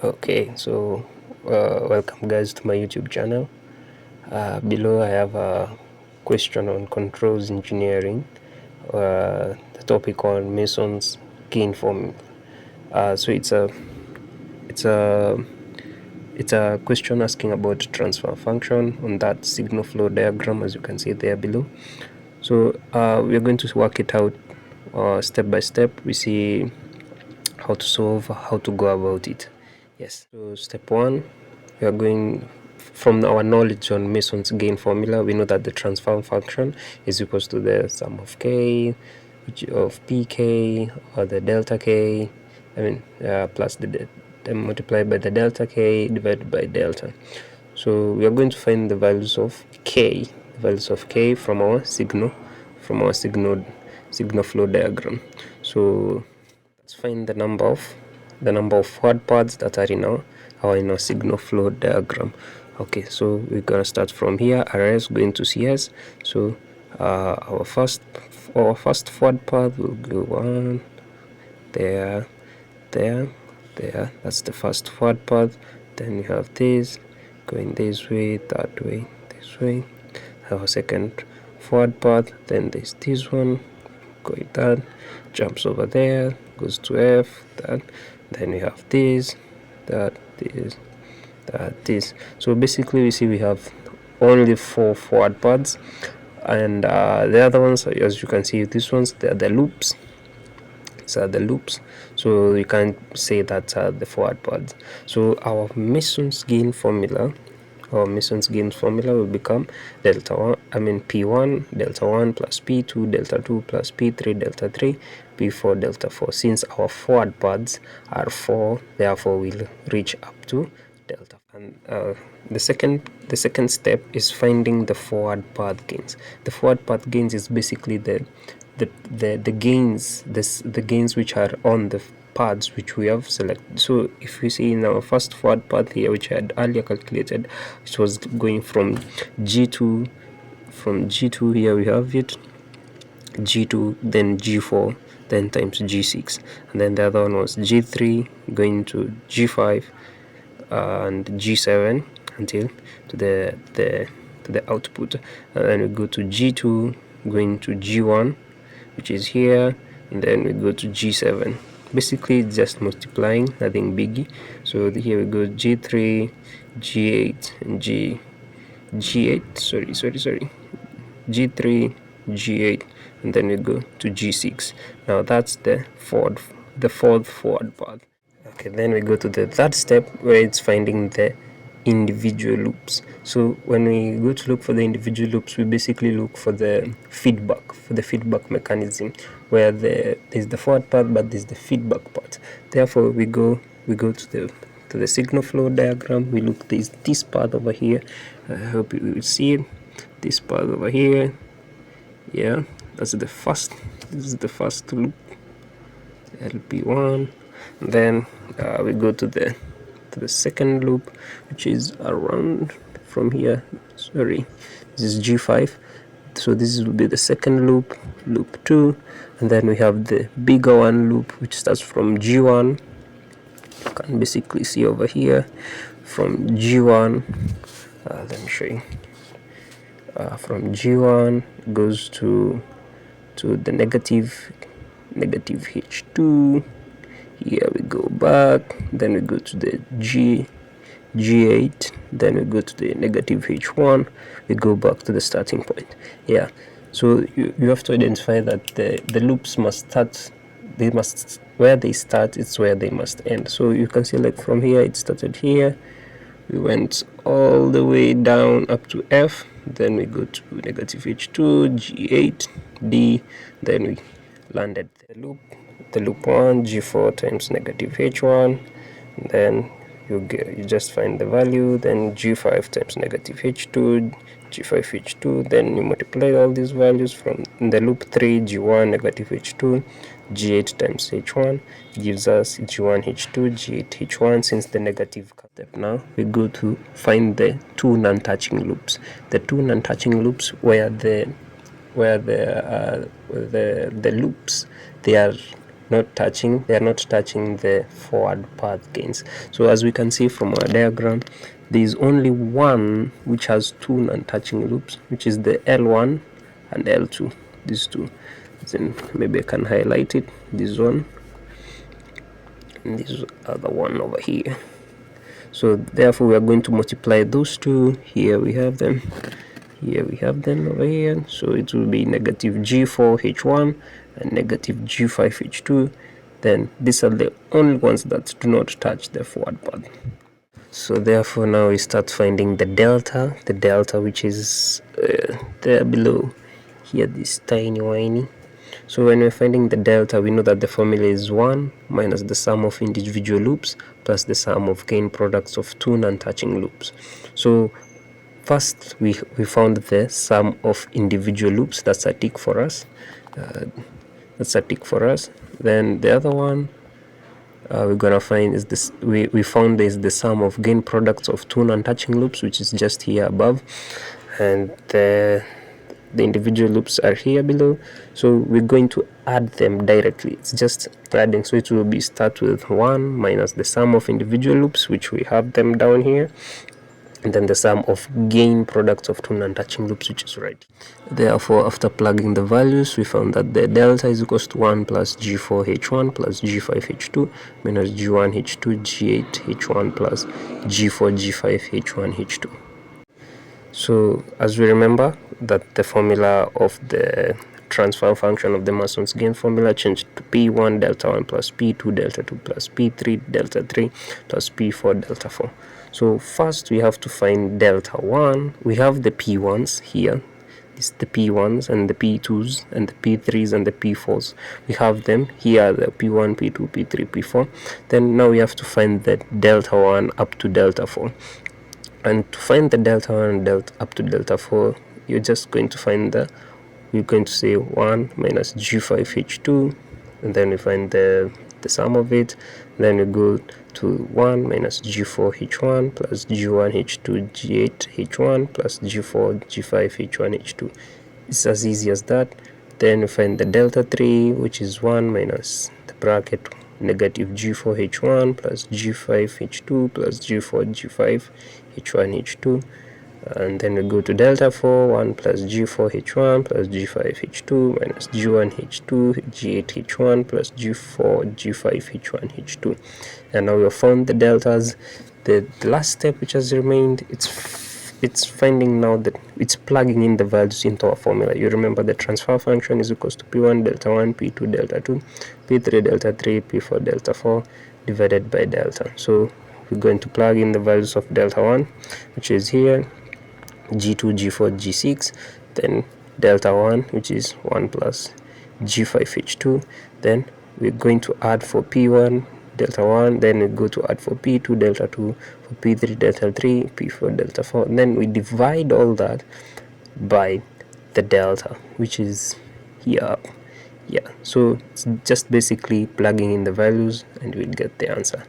Okay, so welcome guys to my YouTube channel. Below I have a question on controls engineering, the topic on Mason's gain formula. So it's a question asking about transfer function on that signal flow diagram, as you can see there below. So we are going to work it out step by step. We see how to solve, how to go about it. Yes, so step one, we are going from our knowledge on Mason's gain formula. We know that the transfer function is equals to the sum of k of pk, or the delta k, plus the multiplied by the delta k divided by delta. So we are going to find the values of k, from our signal flow diagram. So let's find the number of forward paths that are in our signal flow diagram. Okay, so we're gonna start from here, RS going to CS. So our first forward path will go one there, that's the first forward path. Then you have this going this way, that way, this way. Our second forward path, then there's this one going that, jumps over there, goes to F, that, then we have this, that, this. So basically we see we have only 4 forward paths, and the other ones, as you can see, these ones, they are the loops. So you can't say that the forward paths. So our Mason's gain formula will become P1 delta 1 plus P2 delta 2 plus P3 delta 3 P4 delta 4. Since our forward paths are 4, therefore we'll reach up to delta. And the second step is finding the forward path gains. The forward path gains is basically the gains, the gains which are on the paths which we have selected. So if you see in our first forward path here, which I had earlier calculated, it was going from G2. From G2 here we have it, G2, then G4, then times G6, and then the other one was G3 going to G5 and G7 until to the output, and then we go to G2 going to G1, which is here, and then we go to G7. Basically it's just multiplying, nothing biggie. So here we go G3, G8, and G8, sorry, G3, G8, and then we go to G6. Now that's the fourth forward path. Okay, then we go to the third step, where it's finding the individual loops. So when we go to look for the individual loops, we basically look for the feedback mechanism, where there's the forward path, but there's the feedback part. Therefore we go to the signal flow diagram. We look, there's this path over here. I hope you will see it. This path over here, yeah, this is the first loop, LP1. Then we go to the second loop, which is around from here. Sorry, this is G5. So this will be the second loop 2, and then we have the bigger one loop, which starts from G1. You can basically see over here from G1. Let me show you. From G1 goes to the negative H2. Here we go back, then we go to the G8, then we go to the negative H1, we go back to the starting point. Yeah, so you have to identify that the loops must start, where they start, it's where they must end. So you can see, like, from here, it started here, we went all the way down up to F, then we go to negative H2, G8, D, then we landed the loop 1, G4 times negative H1, and then you just find the value, then G5 times negative H2, G5 H2, then you multiply all these values from the loop 3, G1 negative H2, G8 times H1 gives us G1 H2, G8 H1. Since the negative step, now we go to find the two non-touching loops. The two non-touching loops where the loops, they are not touching the forward path gains. So as we can see from our diagram, there is only one which has two non-touching loops, which is the L1 and L2, these two. Then maybe I can highlight it, this one and this other one over here. So therefore we are going to multiply those two. Here we have them over here. So it will be negative G4H1 and negative G5H2. Then these are the only ones that do not touch the forward path. So therefore now we start finding the delta which is there below here, this tiny whiny. So when we're finding the delta, we know that the formula is 1 minus the sum of individual loops plus the sum of gain products of two non-touching loops. So first we found the sum of individual loops. That's a tick for us. Then the other one we're gonna find is this. We found is the sum of gain products of two non-touching loops, which is just here above, and the individual loops are here below. So we're going to add them directly. It's just adding. So it will be start with 1 minus the sum of individual loops, which we have them down here, and then the sum of gain products of two non-touching loops, which is right. Therefore, after plugging the values, we found that the delta is equals to 1 plus G4H1 plus G5H2 minus G1H2 G8H1 plus G4G5H1H2. So as we remember that the formula of the transfer function of the Mason's gain formula changed to P1 delta 1 plus P2 delta 2 plus P3 delta 3 plus P4 delta 4. So first we have to find delta 1. We have the P1s here. This is the P1s and the P2s and the P3s and the P4s. We have them here, the P1, P2, P3, P4. Then now we have to find the delta 1 up to delta 4. And to find the delta 1 up to delta 4, you're just going to find we're going to say 1 minus G5H2, and then we find the sum of it. Then we go to 1 minus G4H1 plus G1H2 G8H1 plus G4G5H1H2. It's as easy as that. Then we find the delta 3, which is 1 minus the bracket negative G4H1 plus G5H2 plus G4G5H1H2, and then we go to delta 4, 1 plus G4H1 plus G5H2 minus G1H2 G8H1 plus G4G5H1H2. And now we have found the deltas. The last step which has remained, it's finding now that it's plugging in the values into our formula. You remember the transfer function is equals to P1 delta 1, P2 delta 2, P3 delta 3, P4 delta 4 divided by delta. So we're going to plug in the values of delta 1, which is here, G2, G4, G6, then delta 1, which is 1 plus G5H2. Then we're going to add for P1 delta 1, then we go to add for P2 delta 2, for P3 delta 3, P4 delta 4, and then we divide all that by the delta, which is here. Yeah, so it's just basically plugging in the values and we'll get the answer.